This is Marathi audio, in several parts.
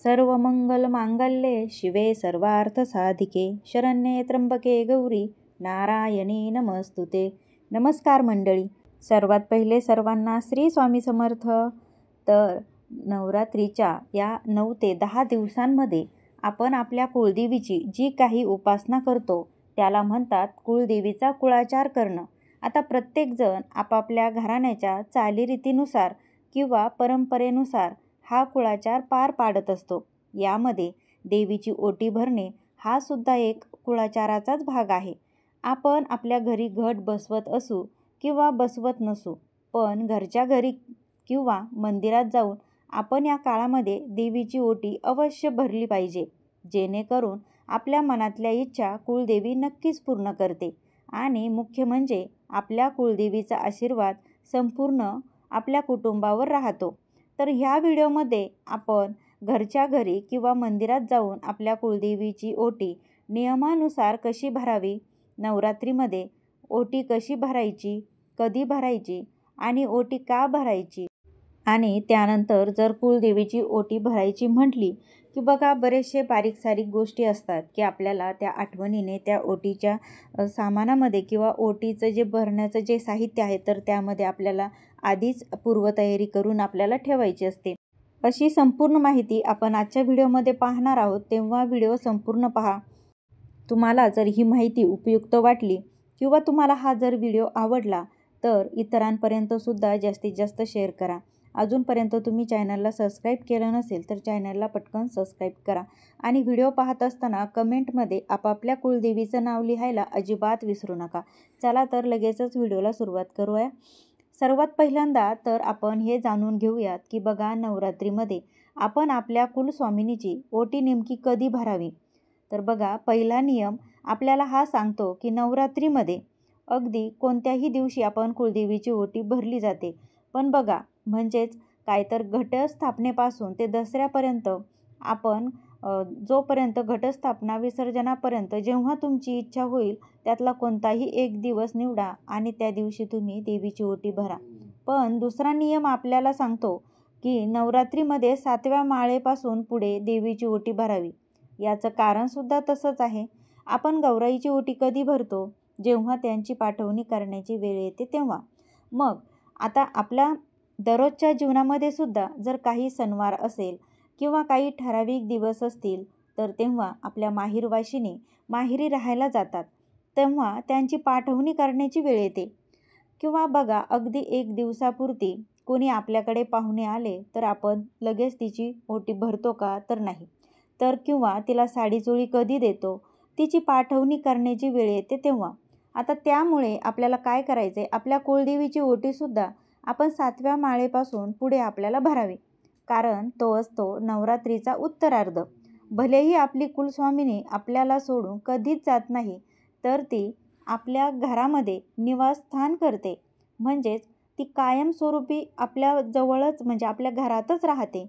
सर्वमंगलमांगल्ये शिवे सर्वार्थसाधिके शरण्ये त्र्यंबके गौरी नारायणी नमस्तुते। नमस्कार मंडळी, सर्वात पहिले सर्वांना श्री स्वामी समर्थ। तर नवरात्रीच्या या 9 ते 10 दिवसांमध्ये आपण आपल्या कुळदेवीची जी काही उपासना करतो त्याला म्हणतात कुळदेवीचा कुळाचार करणं। आता प्रत्येक जण आपापल्या घराण्याच्या चालीरीतीनुसार किंवा परंपरेनुसार हा कुळाचार पार पाडत असतो। यामध्ये देवीची ओटी भरणे हा सुद्धा एक कुळाचाराचाच भाग आहे। आपण आपल्या घरी घट बसवत असू किंवा बसवत नसू, पण घरच्या घरी किंवा मंदिरात जाऊन आपण या काळामध्ये देवीची ओटी अवश्य भरली पाहिजे, जेणेकरून आपल्या मनातल्या इच्छा कुळदेवी नक्कीच पूर्ण करते। आणि मुख्य म्हणजे आपल्या कुळदेवीचा आशीर्वाद संपूर्ण आपल्या कुटुंबावर राहतो। तर ह्या व्हिडिओमध्ये आपण घरच्या घरी किंवा मंदिरात जाऊन आपल्या कुळदेवीची ओटी नियमानुसार कशी भरावी, नवरात्रीमध्ये ओटी कशी भरायची, कधी भरायची आणि ओटी का भरायची, आणि त्यानंतर जर कुळदेवीची ओटी भरायची म्हटली की बघा बरेचसे बारीक सारीक गोष्टी असतात की आपल्याला त्या आठवणीने त्या ओटीच्या सामानामध्ये किंवा ओटीचं जे भरण्याचं जे साहित्य आहे तर त्यामध्ये आपल्याला आधीच पूर्वतयारी करून आपल्याला ठेवायची असते। अशी संपूर्ण माहिती आपण आजच्या व्हिडिओमध्ये पाहणार आहोत, तेव्हा व्हिडिओ संपूर्ण पहा। तुम्हाला जर ही माहिती उपयुक्त वाटली किंवा तुम्हाला हा जर व्हिडिओ आवडला तर इतरांपर्यंत सुद्धा जास्तीत जास्त शेअर करा। अजूनपर्यंत तुम्ही चॅनलला सबस्क्राईब केलं नसेल तर चॅनलला पटकन सबस्क्राईब करा आणि व्हिडिओ पाहत असताना कमेंटमध्ये आपापल्या कुळदेवीचं नाव लिहायला अजिबात विसरू नका। चला तर लगेचच व्हिडिओला सुरुवात करूया। सर्वात पहिल्यांदा तर आपण हे जाणून घेऊयात की बघा नवरात्रीमध्ये आपण आपल्या कुलस्वामिनीची ओटी नेमकी कधी भरावी। तर बघा पहिला नियम आपल्याला हा सांगतो की नवरात्रीमध्ये अगदी कोणत्याही दिवशी आपण कुळदेवीची ओटी भरली जाते, पण बघा म्हणजेच काय तर घटस्थापनेपासून ते दसऱ्यापर्यंत आपण जोपर्यंत घटस्थापना विसर्जनापर्यंत जेव्हा तुमची इच्छा होईल त्यातला कोणताही एक दिवस निवडा आणि त्या दिवशी तुम्ही देवीची ओटी भरा। पण दुसरा नियम आपल्याला सांगतो की नवरात्रीमध्ये 7व्या माळेपासून पुढे देवीची ओटी भरावी। याचं कारण सुद्धा तसंच आहे। आपण गौराईची ओटी कधी भरतो, जेव्हा त्यांची पाठवणी करण्याची वेळ येते तेव्हा। मग आता आपल्या दररोजच्या जीवनामध्ये सुद्धा जर काही सणवार असेल किंवा काही ठराविक दिवस असतील तर तेव्हा आपल्या माहेरवाशिणी माहेरी राहायला जातात, तेव्हा त्यांची पाठवणी करण्याची वेळ येते। किंवा बघा अगदी 1 दिवसापुरती कोणी आपल्याकडे पाहुणे आले तर आपण लगेच तिची ओटी भरतो का, तर नाही। तर किंवा तिला साडी चोळी कधी देतो, तिची पाठवणी करण्याची वेळ येते तेव्हा। आता त्यामुळे आपल्याला काय करायचे, आपल्या कुळदेवीची ओटीसुद्धा आपण 7व्या माळेपासून पुढे आपल्याला भरावी, कारण तो असतो नवरात्रीचा उत्तरार्ध। भलेही आपली कुलस्वामिनी आपल्याला सोडून कधीच जात नाही, तर ती आपल्या घरामध्ये निवासस्थान करते, म्हणजेच ती कायमस्वरूपी आपल्या जवळच म्हणजे आपल्या घरातच राहते।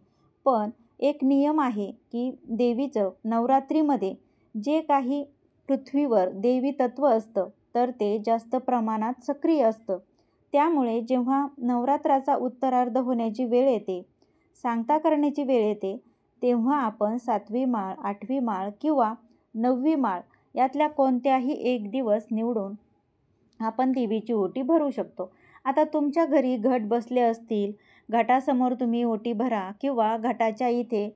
पण एक नियम आहे की देवीचं नवरात्रीमध्ये जे काही पृथ्वीवर देवी तत्व असतं तर ते जास्त प्रमाणात सक्रिय असतं। त्यामुळे जेव्हा नवरात्राचा उत्तरार्ध होण्याची वेळ येते, सांगता करण्याची वेळ येते, तेव्हा आपण 7वी माळ, 8वी माळ किंवा 9वी माळ यातल्या कोणत्याही एक दिवस निवडून आपण देवीची ओटी भरू शकतो। आता तुमच्या घरी घट बसले असतील, घटासमोर तुम्ही ओटी भरा किंवा घटाच्या इथे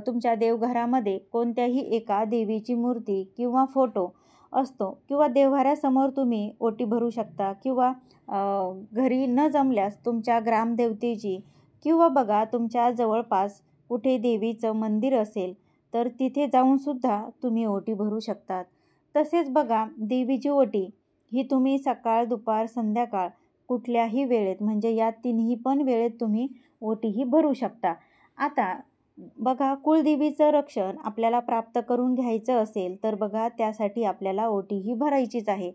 तुमच्या देवघरामध्ये कोणत्याही एका देवीची मूर्ती किंवा फोटो असतो किंवा देव्हाऱ्यासमोर तुम्ही ओटी भरू शकता किंवा घरी न जमल्यास तुमच्या ग्रामदेवतेची किंवा बघा तुमच्या जवळपास कुठे देवीचं मंदिर असेल तर तिथे जाऊन सुद्धा तुम्ही ओटी भरू शकतात। तसेच बघा देवीची ओटी ही तुम्ही सकाळ, दुपार, संध्याकाळ कुठल्याही वेळेत म्हणजे या तिन्ही पण वेळेत तुम्ही ओटीही भरू शकता। आता बघा कुळदेवीचं रक्षण आपल्याला प्राप्त करून घ्यायचं असेल तर बघा त्यासाठी आपल्याला ओटीही भरायचीच आहे।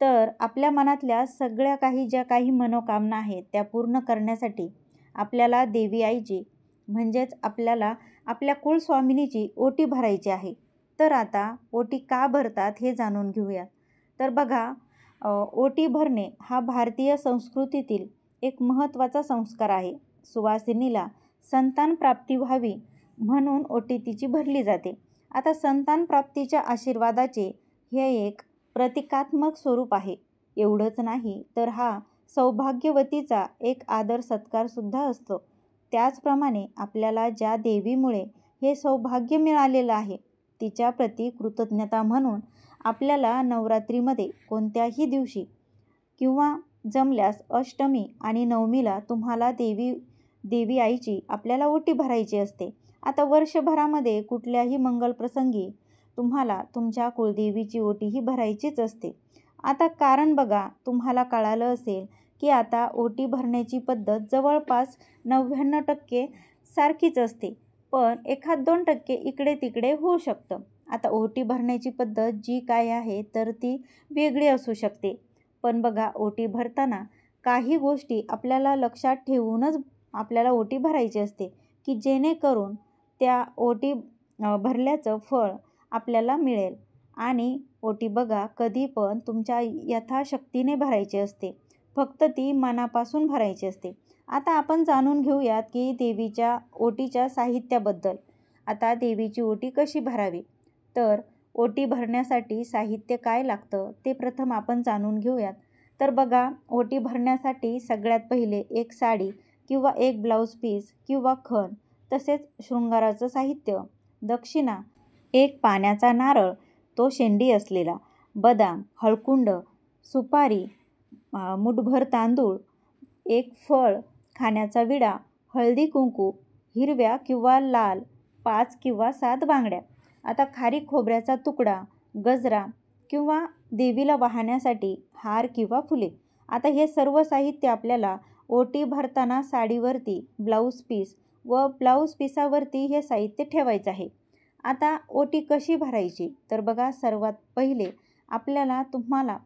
तर आपल्या मनातल्या सगळ्या काही ज्या काही मनोकामना आहेत त्या पूर्ण करण्यासाठी आपल्याला देवी आईची म्हणजेच आपल्याला आपल्या कुलस्वामिनीची ओटी भरायची आहे। तर आता ओटी का भरतात हे जाणून घेऊया। तर बघा ओटी भरणे हा भारतीय संस्कृतीतील एक महत्त्वाचा संस्कार आहे। सुवासिनीला संतान प्राप्ती व्हावी म्हणून ओटी तिची भरली जाते. आता संतान प्राप्तीच्या आशीर्वादाचे हे एक प्रतिकात्मक स्वरूप आहे. एवढंच नाही तर हा सौभाग्यवतीचा एक आदर सत्कारसुद्धा असतो. त्याचप्रमाणे आपल्याला ज्या देवीमुळे हे सौभाग्य मिळालेलं आहे तिच्याप्रती कृतज्ञता म्हणून आपल्याला नवरात्रीमध्ये कोणत्याही दिवशी किंवा जमल्यास अष्टमी आणि नवमीला तुम्हाला देवी आईची आपल्याला ओटी भरायची असते. आता वर्षभरामध्ये कुठल्याही मंगलप्रसंगी तुम्हाला तुमच्या कुलदेवीची ओटीही भरायचीच असते. आता कारण बघा, तुम्हाला कळालं असेल की आता ओटी भरण्याची पद्धत जवळपास 99% सारखीच असते, पण 1-2% इकडे तिकडे होऊ शकतं. आता ओटी भरण्याची पद्धत जी काय आहे तर ती वेगळी असू शकते. पण बघा, ओटी भरताना काही गोष्टी आपल्याला लक्षात ठेवूनच आपल्याला ओटी भरायची असते की जेणेकरून त्या ओटी भरल्याचं फळ आपल्याला मिळेल. आणि ओटी बघा कधी पण तुमच्या यथाशक्तीने भरायची असते, फक्त ती मनापासून भरायची असते. आता आपण जाणून घेऊयात की देवीच्या ओटीच्या साहित्याबद्दल. आता देवीची ओटी कशी भरावी, तर ओटी भरण्यासाठी साहित्य काय लागतं ते प्रथम आपण जाणून घेऊयात. तर बघा, ओटी भरण्यासाठी सगळ्यात पहिले एक साडी किंवा एक ब्लाऊज पीस किंवा खण, तसेच शृंगाराचं साहित्य, दक्षिणा, एक पाण्याचा नारळ, तो शेंडी असलेला, बदाम, हळकुंड, सुपारी, मुठभर तांदूळ, एक फळ, खाण्याचा विडा, हळदी कुंकू, हिरव्या किंवा लाल 5 किंवा 7 बांगड्या. आता खारीक खोबऱ्याचा तुकडा, गजरा किंवा देवीला वाहण्यासाठी हार किंवा फुले. आता हे सर्व साहित्य आपल्याला ओटी भरताना साडीवरती ब्लाऊज पीस व ब्लाऊज पीसावरती हे साहित्य ठेवायचं आहे. आता ओटी कशी भरायची, तर बघा, सर्वात पहिले तुम्हाला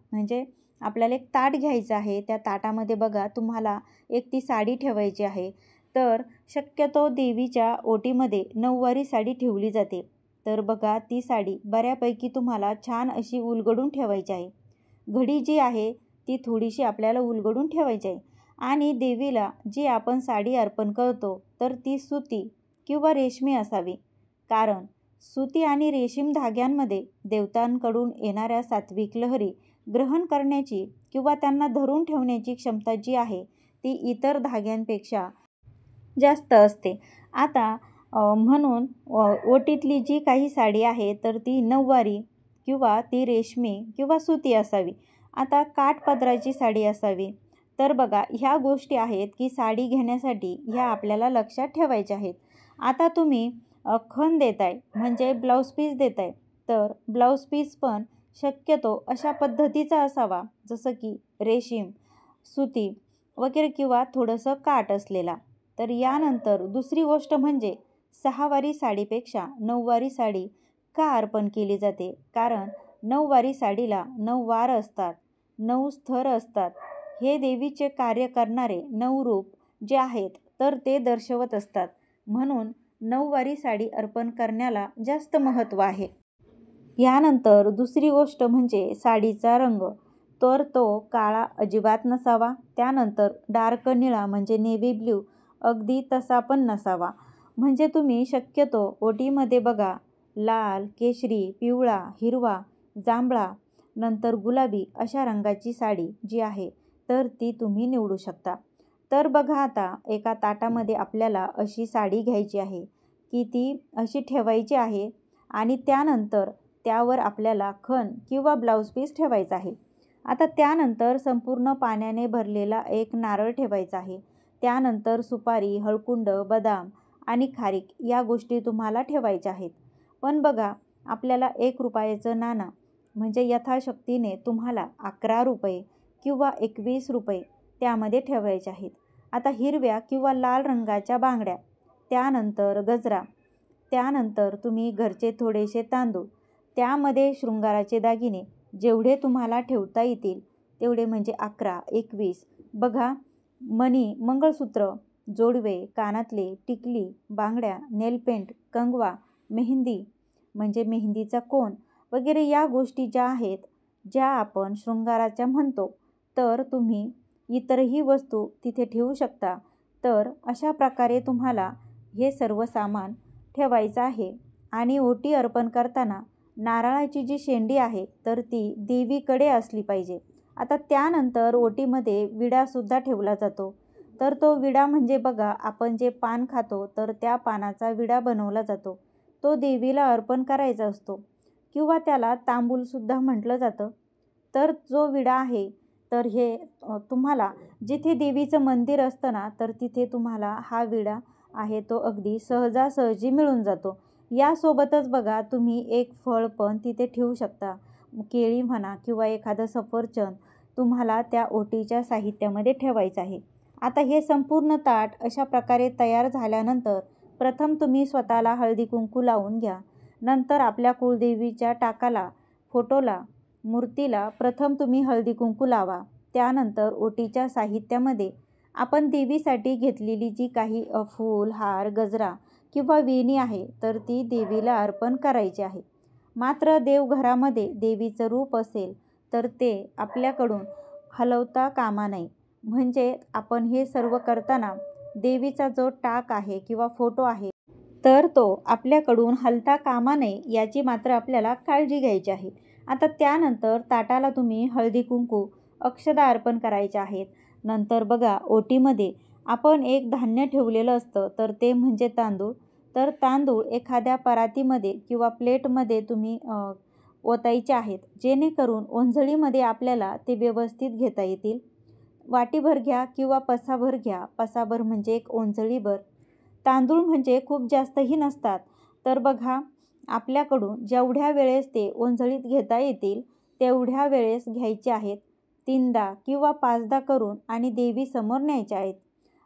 आपल्याला एक ताट घ्यायचं आहे. त्या ताटामध्ये बघा तुम्हाला एक ती साडी ठेवायची आहे. तर शक्यतो देवीच्या ओटीमध्ये नऊवारी साडी ठेवली जाते. तर बघा, ती साडी बऱ्यापैकी तुम्हाला छान अशी उलगडून ठेवायची आहे. घडी जी आहे ती थोडीशी आपल्याला उलगडून ठेवायची आहे. आणि देवीला जी आपण साडी अर्पण करतो तर ती सुती किंवा रेशमी असावी, कारण सुती आणि रेशीम धाग्यांमध्ये देवतांकडून येणाऱ्या सात्विक लहरी ग्रहण करण्याची किंवा त्यांना धरून ठेवण्याची क्षमता जी आहे ती इतर धाग्यांपेक्षा जास्त असते. आता म्हणून ओटीतली जी काही साडी आहे तर ती नऊवारी किंवा ती रेशमी किंवा सुती असावी. आता काठपदराची साडी असावी. तर बघा, ह्या गोष्टी आहेत की साडी घेण्यासाठी ह्या आपल्याला लक्षात ठेवायच्या आहेत. आता तुम्ही खण देताय म्हणजे ब्लाऊज पीस देताय, तर ब्लाऊज पीस पण शक्यतो अशा पद्धतीचा असावा जसं की रेशीम, सुती वगैरे किंवा थोडंसं काठ असलेला. तर यानंतर दुसरी गोष्ट म्हणजे 6 वारी साडीपेक्षा 9 वारी साडी का अर्पण केली जाते, कारण 9 वारी साडीला 9 वार असतात, 9 स्तर असतात. हे देवीचे कार्य करणारे 9 रूप जे आहेत तर ते दर्शवत असतात. म्हणून 9 वारी साडी अर्पण करण्याला जास्त महत्त्व आहे. यानंतर दुसरी गोष्ट म्हणजे साडीचा रंग, तर तो काळा अजिबात नसावा. त्यानंतर डार्क निळा म्हणजे नेव्ही ब्ल्यू अगदी तसा पण नसावा. म्हणजे तुम्ही शक्यतो ओटीमध्ये बघा लाल, केशरी, पिवळा, हिरवा, जांभळा, नंतर गुलाबी अशा रंगाची साडी जी आहे तर ती तुम्ही निवडू शकता. तर बघा, आता एका ताटामध्ये आपल्याला अशी साडी घ्यायची आहे की ती अशी ठेवायची आहे आणि त्यानंतर त्यावर आपल्याला खण किंवा ब्लाऊज पीस ठेवायचा आहे. आता त्यानंतर संपूर्ण पाण्याने भरलेला एक नारळ ठेवायचा आहे. त्यानंतर सुपारी, हळकुंड, बदाम आणि खारीक या गोष्टी तुम्हाला ठेवायच्या आहेत. पण बघा, आपल्याला 1 रुपयाचं नाणं म्हणजे यथाशक्तीने तुम्हाला 11 रुपये किंवा 21 रुपये त्यामध्ये ठेवायचे आहेत. आता हिरव्या किंवा लाल रंगाच्या बांगड्या, त्यानंतर गजरा, त्यानंतर तुम्ही घरचे थोडेसे तांदूळ, त्यामध्ये शृंगाराचे दागिने जेवढे तुम्हाला ठेवता येतील तेवढे म्हणजे 11, 21. बघा, मणी, मंगळसूत्र, जोडवे, कानातले, टिकली, बांगड्या, नेलपेंट, कंगवा, मेहंदी म्हणजे मेहंदीचा कोन वगैरे या गोष्टी ज्या आहेत ज्या आपण शृंगाराच्या म्हणतो, तर तुम्ही इतरही वस्तू तिथे ठेवू शकता. तर अशा प्रकारे तुम्हाला हे सर्व सामान ठेवायचा आहे. आणि ओटी अर्पण करताना नारळाची जी शेंडी आहे तर ती देवीकडे असली पाहिजे. आता त्यानंतर ओटीमध्ये विडासुद्धा ठेवला जातो. तर तो विडा म्हणजे बघा, आपण जे पान खातो तर त्या पानाचा विडा बनवला जातो. तो देवीला अर्पण करायचा असतो किंवा त्याला तांबूलसुद्धा म्हटलं जातं. तर जो विडा आहे तर हे तुम्हाला जिथे देवीचं मंदिर असतं ना तर तिथे तुम्हाला हा विडा आहे तो अगदी सहजासहजी मिळून जातो. यासोबतच बघा, तुम्ही एक फळ पण तिथे ठेवू शकता. केळी म्हणा किंवा एखादं सफरचंद तुम्हाला त्या ओटीच्या साहित्यामध्ये ठेवायचं आहे. आता हे संपूर्ण ताट अशा प्रकारे तयार झाल्यानंतर प्रथम तुम्ही स्वतःला हळदी कुंकू लावून घ्या. नंतर आपल्या कुलदेवीच्या टाकाला, फोटोला, मूर्तीला प्रथम तुम्ही हळदी कुंकू लावा. त्यानंतर ओटीच्या साहित्यामध्ये आपण देवीसाठी घेतलेली जी काही फूल, हार, गजरा किंवा वेणी आहे तर ती देवीला अर्पण करायची आहे. मात्र देवघरामध्ये देवीचं रूप असेल तर ते आपल्याकडून हलवता कामा नये. म्हणजे आपण हे सर्व करताना देवीचा जो टाक आहे किंवा फोटो आहे तर तो आपल्याकडून हलता कामा नये याची मात्र आपल्याला काळजी घ्यायची आहे. आता त्यानंतर ताटाला तुम्ही हळदी कुंकू, अक्षदा अर्पण करायच्या आहेत. नंतर बघा, ओटीमध्ये आपण एक धान्य ठेवलेलं असतं तर ते म्हणजे तांदूळ. तर तांदूळ एखाद्या परातीमध्ये किंवा प्लेटमध्ये तुम्ही ओतायचे आहेत, जेणेकरून ओंजळीमध्ये आपल्याला ते व्यवस्थित घेता येतील. वाटीभर घ्या किंवा पसाभर घ्या. पसाभर म्हणजे एक ओंजळीभर. तांदूळ म्हणजे खूप जास्तही नसतात. तर बघा, आपल्याकडून जेवढ्या वेळेस ते ओंजळीत घेता येतील तेवढ्या वेळेस घ्यायचे आहेत. 3दा किंवा 5दा करून आणि देवीसमोर न्यायचे आहेत.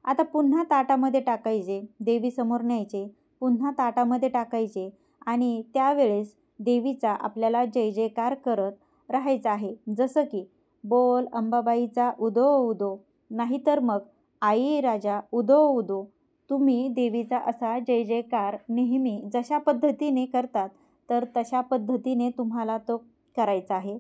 आता पुन्हा ताटामध्ये टाकायचे, देवीसमोर न्यायचे, पुन्हा ताटामध्ये टाकायचे आणि त्यावेळेस देवीचा आपल्याला जय जयकार करत राहायचा आहे. जसं की बोल अंबाबाईचा उदो उदो, नाहीतर मग आई राजा उदो उदो. तुम्ही देवीचा असा जय जयकार नेहमी जशा पद्धतीने करतात तर तशा पद्धतीने तुम्हाला तो करायचा आहे.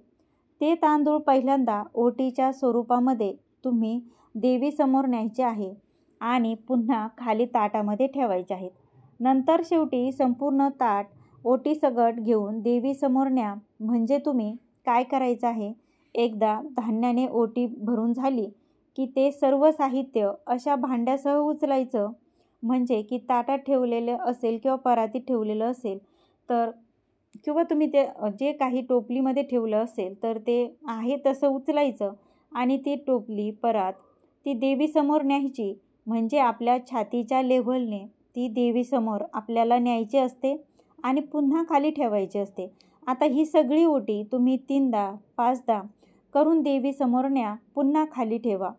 ते तांदूळ पहिल्यांदा ओटीच्या स्वरूपामध्ये तुम्ही देवीसमोर न्यायचे आहे आणि पुन्हा खाली ताटामध्ये ठेवायचे आहेत. नंतर शेवटी संपूर्ण ताट ओटीसकट घेऊन देवीसमोर न्या. म्हणजे तुम्ही काय करायचं आहे, एकदा धान्याने ओटी भरून झाली की ते सर्व साहित्य अशा भांड्यासह उचलायचं. म्हणजे की ताटात ठेवलेलं असेल किंवा परातीत ठेवलेलं असेल तर किंवा तुम्ही ते जे काही टोपलीमध्ये ठेवलं असेल तर ते आहे तसं उचलायचं आणि ती टोपली, परात ती देवीसमोर न्यायची. म्हणजे आपल्या छातीच्या लेव्हलने ती देवीसमोर आपल्याला न्यायची असते आणि पुन्हा खाली ठेवायची असते. आता ही सगळी ओटी तुम्ही 3दा 5दा करून देवीसमोर न्या, पुन्हा खाली ठेवा.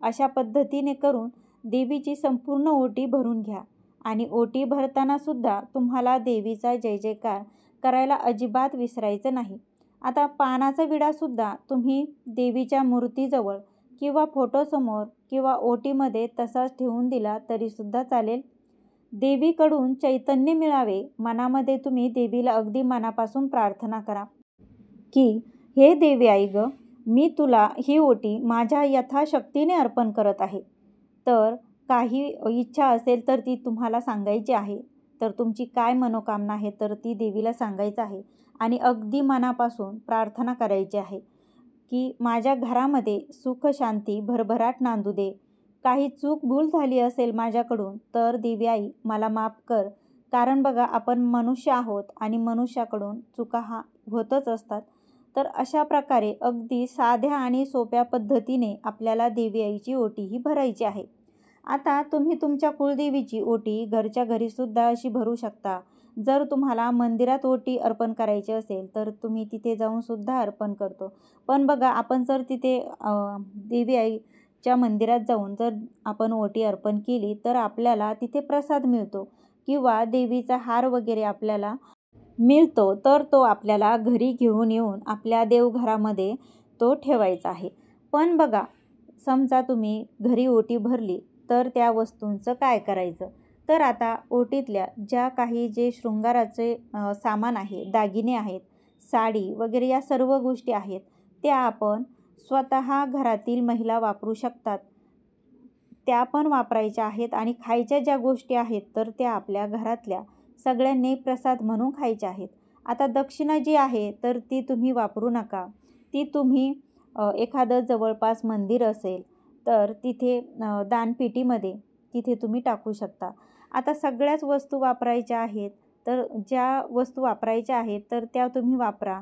अशा पद्धतीने करून देवीची संपूर्ण ओटी भरून घ्या. आणि ओटी भरतानासुद्धा तुम्हाला देवीचा जय जयकार करायला अजिबात विसरायचं नाही. आता पानाचा विडासुद्धा तुम्ही देवीच्या मूर्तीजवळ किंवा फोटोसमोर किंवा ओटीमध्ये तसाच ठेवून दिला तरीसुद्धा चालेल. देवीकडून चैतन्य मिळावे मनामध्ये तुम्ही देवीला अगदी मनापासून प्रार्थना करा की हे देवी आई गं, मी तुला ही ओटी माझ्या यथाशक्तीने अर्पण करत आहे. तर काही इच्छा असेल तर ती तुम्हाला सांगायची आहे. तर तुमची काय मनोकामना आहे तर ती देवीला सांगायचं आहे आणि अगदी मनापासून प्रार्थना करायची आहे की माझ्या घरामध्ये सुख शांती भरभराट नांदू दे. काही चूक भूल झाली असेल माझ्याकडून तर देवी आई मला माफ कर. कारण बघा, आपण मनुष्य आहोत आणि मनुष्याकडून चुका होतच असतात. तर अशा प्रकारे अगदी साध्या आणि सोप्या पद्धतीने आपल्याला देवी आईची ओटीही भरायची आहे. आता तुम्ही तुमच्या कुलदेवीची ओटी घरच्या घरीसुद्धा अशी भरू शकता. जर तुम्हाला मंदिरात ओटी अर्पण करायची असेल तर तुम्ही तिथे जाऊनसुद्धा अर्पण करतो. पण बघा, आपण जर तिथे देवी आईच्या मंदिरात जाऊन जर आपण ओटी अर्पण केली तर आपल्याला तिथे प्रसाद मिळतो किंवा देवीचा हार वगैरे आपल्याला मिळतो. तर तो आपल्याला घरी घेऊन येऊन आपल्या देवघरामध्ये तो ठेवायचा आहे. पण बघा, समजा तुम्ही घरी ओटी भरली तर त्या वस्तूंचं काय करायचं. तर आता ओटीतल्या ज्या काही जे शृंगाराचे सामान आहे, दागिने आहेत, साडी वगैरे या सर्व गोष्टी आहेत त्या आपण स्वतः घरातील महिला वापरू शकतात. त्या पण वापरायच्या आहेत आणि खायच्या ज्या गोष्टी आहेत तर त्या आपल्या घरातल्या सगळ्यांनी प्रसाद म्हणून खायचे आहेत. आता दक्षिणा जी आहे तर ती तुम्ही वापरू नका. ती तुम्ही एखादं जवळपास मंदिर असेल तर तिथे दानपेटीमध्ये तिथे तुम्ही टाकू शकता. आता सगळ्याच वस्तू वापरायच्या आहेत, तर ज्या वस्तू वापरायच्या आहेत तर त्या तुम्ही वापरा.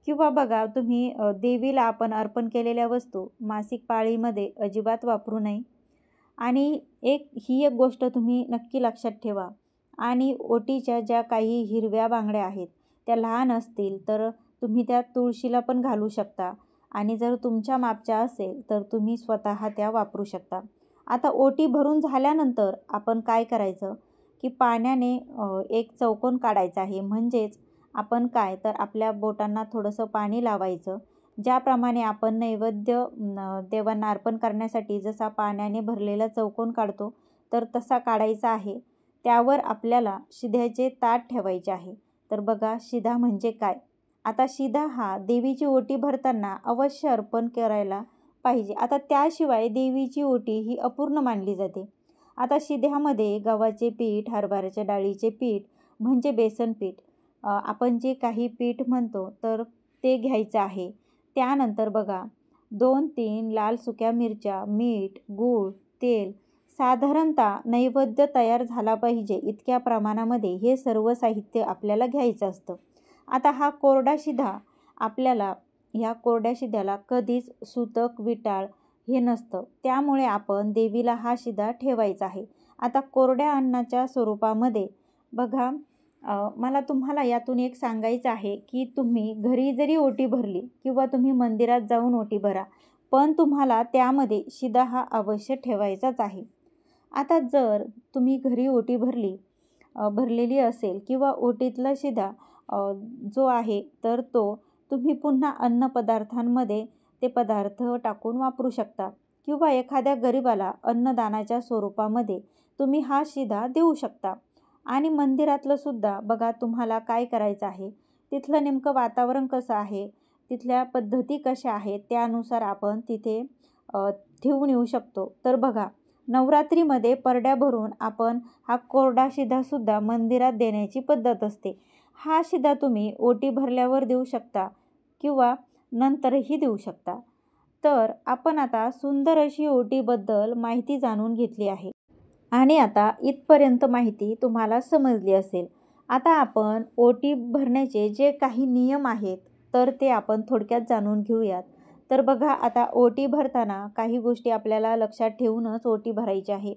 किंवा बघा तुम्ही देवीला आपण अर्पण केलेल्या वस्तू मासिक पाळीमध्ये अजिबात वापरू नये. आणि ही एक गोष्ट तुम्ही नक्की लक्षात ठेवा. आणि ओटीच्या ज्या काही हिरव्या बांगड्या आहेत त्या लहान असतील तर तुम्ही त्या तुळशीला पण घालू शकता. आणि जर तुमच्या मापच्या असेल तर तुम्ही स्वतः त्या वापरू शकता. आता ओटी भरून झाल्यानंतर आपण काय करायचं की पाण्याने एक चौकोन काढायचा आहे. म्हणजेच आपण काय तर आपल्या बोटांना थोडंसं पाणी लावायचं. ज्याप्रमाणे आपण नैवेद्य देवांना अर्पण करण्यासाठी जसा पाण्याने भरलेला चौकोन काढतो तर तसा काढायचा आहे. त्यावर आपल्याला शिध्याचे ताट ठेवायचे आहे. तर बघा शिधा म्हणजे काय. आता शिधा हा देवीची ओटी भरताना अवश्य अर्पण करायला पाहिजे. आता त्याशिवाय देवीची ओटी ही अपूर्ण मानली जाते. आता शिध्यामध्ये गव्हाचे पीठ, हरभऱ्याच्या डाळीचे पीठ म्हणजे बेसन पीठ, आपण जे काही पीठ म्हणतो तर ते घ्यायचं आहे. त्यानंतर बघा 2-3 लाल सुक्या मिरच्या, मीठ, गूळ, तेल, साधारणतः नैवेद्य तयार झाला पाहिजे इतक्या प्रमाणामध्ये हे सर्व साहित्य आपल्याला घ्यायचं असतं. आता हा कोरडा शिधा आपल्याला ह्या कोरड्या शिध्याला कधीच सुतक, विटाळ हे नसतं. त्यामुळे आपण देवीला हा शिधा ठेवायचा आहे. आता कोरड्या अन्नाच्या स्वरूपामध्ये बघा मला तुम्हाला यातून एक सांगायचं आहे की तुम्ही घरी जरी ओटी भरली किंवा तुम्ही मंदिरात जाऊन ओटी भरा, पण तुम्हाला त्यामध्ये शिधा हा अवश्य ठेवायचाच आहे. आता जर तुम्ही घरी ओटी भरलेली असेल किंवा ओटीतला शिधा जो आहे तर तो तुम्ही पुन्हा अन्नपदार्थांमध्ये ते पदार्थ टाकून वापरू शकता. किंवा एखाद्या गरिबाला अन्नदानाच्या स्वरूपामध्ये तुम्ही हा शिधा देऊ शकता. आणि मंदिरातलं सुद्धा बघा तुम्हाला काय करायचं आहे, तिथलं नेमकं वातावरण कसं आहे, तिथल्या पद्धती कशा आहेत त्यानुसार आपण तिथे ठेवून येऊ शकतो. तर बघा नवरात्रीमध्ये परड्या भरून आपण हा कोरडा शिधासुद्धा मंदिरात देण्याची पद्धत असते. हा शिधा तुम्ही ओटी भरल्यावर देऊ शकता किंवा नंतरही देऊ शकता. तर आपण आता सुंदर अशी ओटीबद्दल माहिती जाणून घेतली आहे. आणि आता इथपर्यंत माहिती तुम्हाला समजली असेल. आता आपण ओटी भरण्याचे जे काही नियम आहेत तर ते आपण थोडक्यात जाणून घेऊयात. तर बघा आता ओटी भरताना काही गोष्टी आपल्याला लक्षात ठेवूनच ओटी भरायची आहे.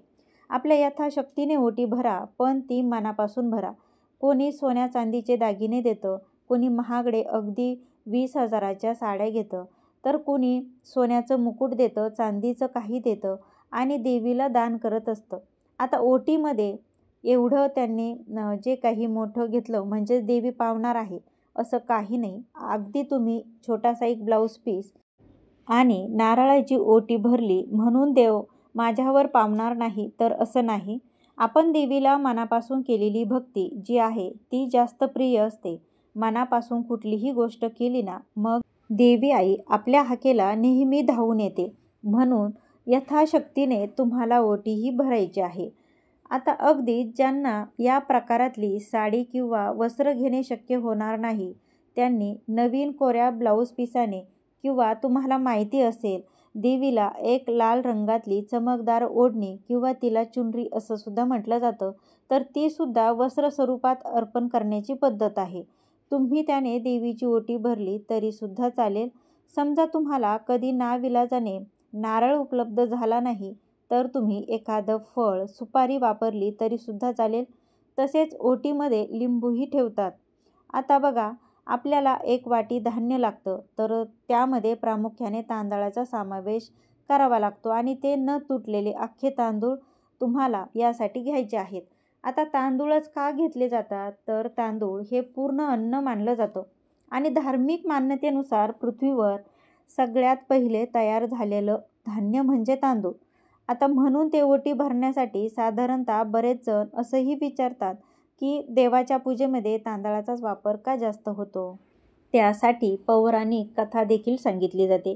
आपल्या यथाशक्तीने ओटी भरा, पण ती मनापासून भरा. कोणी सोन्या चांदीचे दागिने देतं, कोणी महागडे अगदी 20,000च्या साड्या घेतं, तर कोणी सोन्याचं मुकुट देतं, चांदीचं काही देतं आणि देवीला दान करत असतं. आता ओटीमध्ये एवढं त्यांनी जे काही मोठं घेतलं म्हणजे देवी पावणार आहे असं काही नाही. अगदी तुम्ही छोटासा एक ब्लाऊज पीस आणि नारळाची ओटी भरली म्हणून देव माझ्यावर पावणार नाही तर असं नाही. आपण देवीला मनापासून केलेली भक्ती जी आहे ती जास्त प्रिय असते. मनापासून कुठलीही गोष्ट केली ना मग देवी आई आपल्या हाकेला नेहमी धावून येते. म्हणून यथाशक्तीने तुम्हाला ओटीही भरायची आहे. आता अगदी ज्यांना या प्रकारातली साडी किंवा वस्त्र घेणे शक्य होणार नाही त्यांनी नवीन कोऱ्या ब्लाऊज पिसाने किंवा तुम्हाला माहिती असेल देवीला एक लाल रंगातली चमकदार ओढणी किंवा तिला चुनरी असं सुद्धा म्हटलं जातं, तर ती सुद्धा वस्त्र स्वरूपात अर्पण करण्याची पद्धत आहे. तुम्ही त्याने देवीची ओटी भरली तरीसुद्धा चालेल. समजा तुम्हाला कधी नाविलाजाने नारळ उपलब्ध झाला नाही तर तुम्ही एखादं फळ, सुपारी वापरली तरीसुद्धा चालेल. तसेच ओटीमध्ये लिंबूही ठेवतात. आता बघा आपल्याला 1 वाटी धान्य लागतं तर त्यामध्ये प्रामुख्याने तांदळाचा समावेश करावा लागतो आणि ते न तुटलेले अख्खे तांदूळ तुम्हाला यासाठी घ्यायचे आहेत. आता तांदूळच का घेतले जातात तर तांदूळ हे पूर्ण अन्न मानलं जातं आणि धार्मिक मान्यतेनुसार पृथ्वीवर सगळ्यात पहिले तयार झालेलं धान्य म्हणजे तांदूळ. आता म्हणून ते ओटी भरण्यासाठी साधारणतः बरेच जण असंही विचारतात की देवाच्या पूजेमध्ये तांदळाचाच वापर का जास्त होतो. त्यासाठी पौराणिक कथा देखील सांगितली जाते.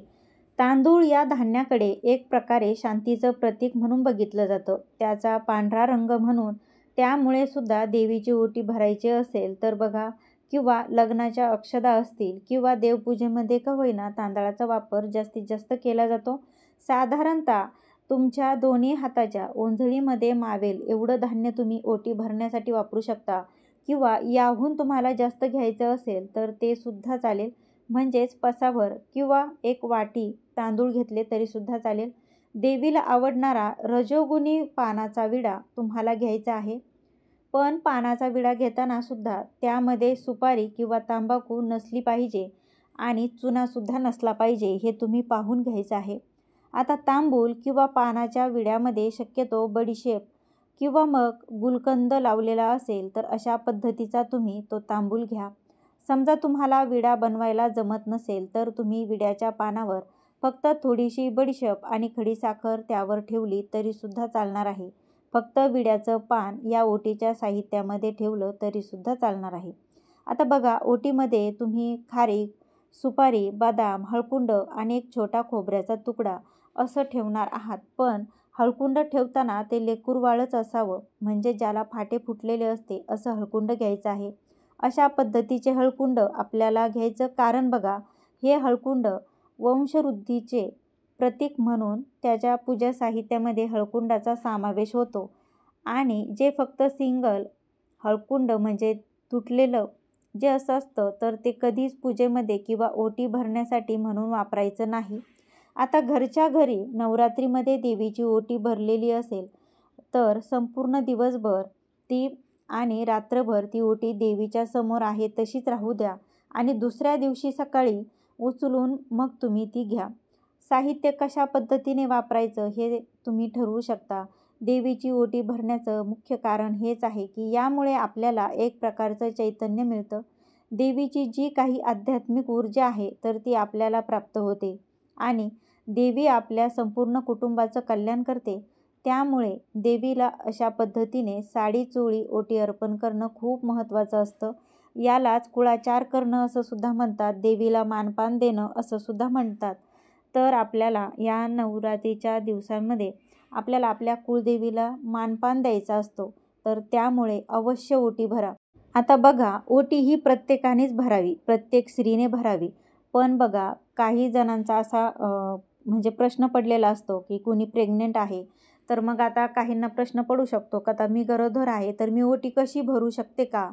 तांदूळ या धान्याकडे एक प्रकारे शांतीचं प्रतीक म्हणून बघितलं जातं. त्याचा पांढरा रंग म्हणून त्यामुळे सुद्धा देवीची ओटी भरायची असेल तर बघा, किंवा लग्नाच्या अक्षदा असतील किंवा देवपूजेमध्ये का होईना तांदळाचा वापर जास्तीत जास्त केला जातो. साधारणतः तुमच्या दोन्ही हाताच्या ओंजळीमध्ये मावेल एवढं धान्य तुम्ही ओटी भरण्यासाठी वापरू शकता, किंवा याहून तुम्हाला जास्त घ्यायचं असेल तर ते सुद्धा चालेल. म्हणजेच पसाभर किंवा एक वाटी तांदूळ घेतले तरीसुद्धा चालेल. देवीला आवडणारा रजोगुणी पानाचा विडा तुम्हाला घ्यायचा आहे. पण पानाचा विडा घेताना सुद्धा त्यामध्ये सुपारी किंवा तंबाखू नसली पाहिजे आणि चुनासुद्धा नसला पाहिजे, हे तुम्ही पाहून घ्यायचं आहे. आता तांबूल किंवा पानाच्या विड्यामध्ये शक्यतो बडीशेप किंवा मग गुलकंद लावलेला असेल तर अशा पद्धतीचा तुम्ही तो तांबूल घ्या. समजा तुम्हाला विडा बनवायला जमत नसेल तर तुम्ही विड्याच्या पानावर फक्त थोडीशी बडीशेप आणि खडीसाखर त्यावर ठेवली तरीसुद्धा चालणार आहे. फक्त विड्याचं पान या ओटीच्या साहित्यामध्ये ठेवलं तरीसुद्धा चालणार आहे. आता बघा, ओटीमध्ये तुम्ही खारीक, सुपारी, बदाम, हळकुंड आणि एक छोटा खोबऱ्याचा तुकडा असं ठेवणार आहात. पण हळकुंड ठेवताना ते लेकूरवाळंच असावं, म्हणजे ज्याला फाटे फुटलेले असते असं हळकुंड घ्यायचं आहे. अशा पद्धतीचे हळकुंड आपल्याला घ्यायचं, कारण बघा, हे हळकुंड वंशवृद्धीचे प्रतीक म्हणून त्याच्या पूजा साहित्यामध्ये हळकुंडाचा समावेश होतो. आणि जे फक्त सिंगल हळकुंड म्हणजे तुटलेलं जे असं असतं तर ते कधीच पूजेमध्ये किंवा ओटी भरण्यासाठी म्हणून वापरायचं नाही. आता घरच्या घरी नवरात्रीमध्ये देवीची ओटी भरलेली असेल तर संपूर्ण दिवसभर ती आणि रात्रभर ती ओटी देवीच्या समोर आहे तशीच राहू द्या आणि दुसऱ्या दिवशी सकाळी उचलून मग तुम्ही ती घ्या. साहित्य कशा पद्धतीने वापरायचं हे तुम्ही ठरवू शकता. देवीची ओटी भरण्याचं मुख्य कारण हेच आहे की यामुळे आपल्याला एक प्रकारचं चैतन्य मिळतं. देवीची जी काही आध्यात्मिक ऊर्जा आहे तर ती आपल्याला प्राप्त होते आणि देवी आपल्या संपूर्ण कुटुंबाचं कल्याण करते. त्यामुळे देवीला अशा पद्धतीने साडी चोळी ओटी अर्पण करणं खूप महत्त्वाचं असतं. यालाच कुळाचार करणं असं सुद्धा म्हणतात. देवीला मानपान देणं असं सुद्धा म्हणतात. तर आपल्याला या नवरात्रीच्या दिवसांमध्ये आपल्याला आपल्या कुलदेवीला मानपान द्यायचा असतो. तर त्यामुळे अवश्य ओटी भरा. आता बघा, ओटी ही प्रत्येकानेच भरावी, प्रत्येक स्त्रीने भरावी. पण बघा, काही जणांचा असा म्हणजे प्रश्न पडलेला असतो की कोणी प्रेग्नेंट आहे, तर मग आता काहींना प्रश्न पडू शकतो का आता मी गरोदर आहे तर मी ओटी कशी भरू शकते का?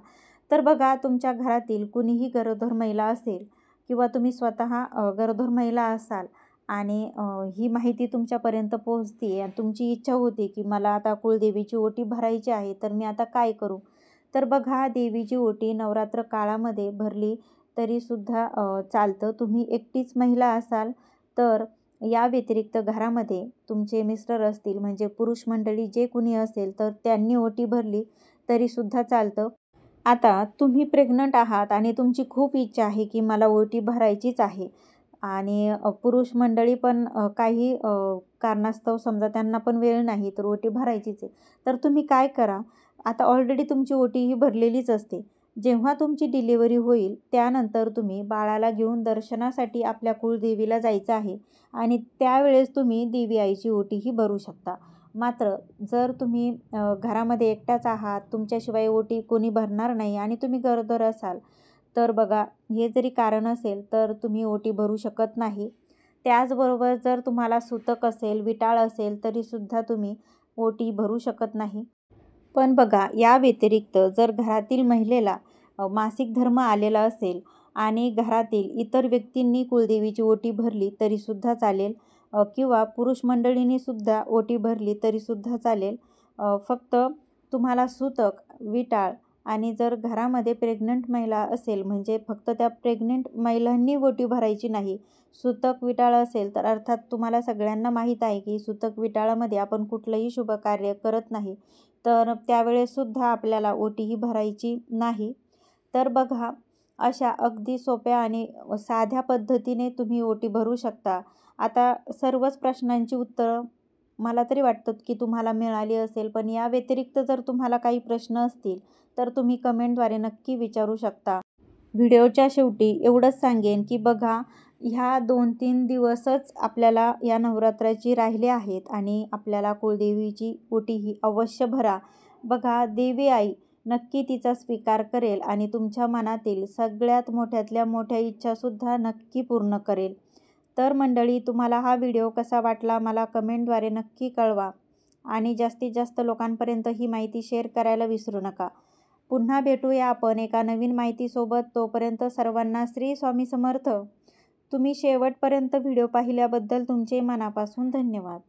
तर बघा, तुमच्या घरातील कुणीही गरोदर महिला असेल किंवा तुम्ही स्वतः गरोदर महिला असाल आणि ही माहिती तुमच्यापर्यंत पोहोचते आणि तुमची इच्छा होती की मला आता कुलदेवीची ओटी भरायची आहे, तर मी आता काय करू? तर बघा, देवीची ओटी नवरात्र काळामध्ये भरली तरीसुद्धा चालतं. तुम्ही एकटीच महिला असाल तर या व्यतिरिक्त घरामध्ये तुमचे मिस्टर असतील म्हणजे पुरुष मंडळी जे कुणी असेल तर त्यांनी ओटी भरली तरीसुद्धा चालतं. आता तुम्ही प्रेग्नंट आहात आणि तुमची खूप इच्छा आहे की मला ओटी भरायचीच आहे आणि पुरुष मंडळी पण काही कारणास्तव समजा त्यांना पण वेळ नाही तर ओटी भरायचीच आहे, तर तुम्ही काय करा, आता ऑलरेडी तुमची ओटी ही भरलेलीच असते. जेव्हा तुमची डिलिव्हरी होईल त्यानंतर तुम्ही बाळाला घेऊन दर्शनासाठी आपल्या कुलदेवीला जायचं आहे आणि त्यावेळेस तुम्ही देवी आईची ओटी ही भरू शकता. मात्र जर तुम्ही घरामध्ये एकट्याच आहात, तुमच्याशिवाय ओटी कोणी भरणार नाही आणि तुम्ही गरोदर असाल तर बघा, हे जरी कारण असेल तर तुम्ही ओटी भरू शकत नाही. त्याचबरोबर जर तुम्हाला सुतक असेल, विटाळ असेल तरीसुद्धा तुम्ही ओटी भरू शकत नाही. पण बघा, या व्यतिरिक्त जर घरातील महिलेला मासिक धर्म आलेला असेल आणि घरातील इतर व्यक्तींनी कुलदेवीची ओटी भरली तरीसुद्धा चालेल, किंवा पुरुष मंडळींनी सुद्धा ओटी भरली तरीसुद्धा चालेल. फक्त तुम्हाला सुतक, विटाळ आणि जर घरामध्ये प्रेग्नंट महिला असेल म्हणजे फक्त त्या प्रेग्नंट महिलांनी ओटी भरायची नाही. सुतक, विटाळ असेल तर अर्थात तुम्हाला सगळ्यांना माहीत आहे की सुतक, विटाळामध्ये आपण कुठलंही शुभ कार्य करत नाही, तर त्यावेळेसुद्धा आपल्याला ओटी ही भरायची नाही. तर बघा, अशा अगदी सोप्या आणि साध्या पद्धतीने तुम्ही ओटी भरू शकता. आता सर्वच प्रश्नांची उत्तरं मला तरी वाटतं की तुम्हाला मिळाली असेल, पण या व्यतिरिक्त जर तुम्हाला काही प्रश्न असतील तर तुम्ही कमेंटद्वारे नक्की विचारू शकता. व्हिडिओच्या शेवटी एवढंच सांगेन की बघा, ह्या 2-3 दिवसच आपल्याला या नवरात्राची राहिले आहेत आणि आपल्याला कुलदेवीची ओटी ही अवश्य भरा. बघा, देवी आई नक्की तिचा स्वीकार करेल आणि तुमच्या मनातील सगळ्यात मोठ्यातल्या मोठ्या इच्छासुद्धा नक्की पूर्ण करेल. तर मंडळी, तुम्हाला हा व्हिडिओ कसा वाटला मला कमेंटद्वारे नक्की कळवा आणि जास्तीत जास्त लोकांपर्यंत ही माहिती शेअर करायला विसरू नका. पुन्हा भेटूया आपण एका नवीन माहितीसोबत. तोपर्यंत सर्वांना श्री स्वामी समर्थ. तुम्ही शेवटपर्यंत व्हिडिओ पाहिल्याबद्दल तुमचे मनापासून धन्यवाद.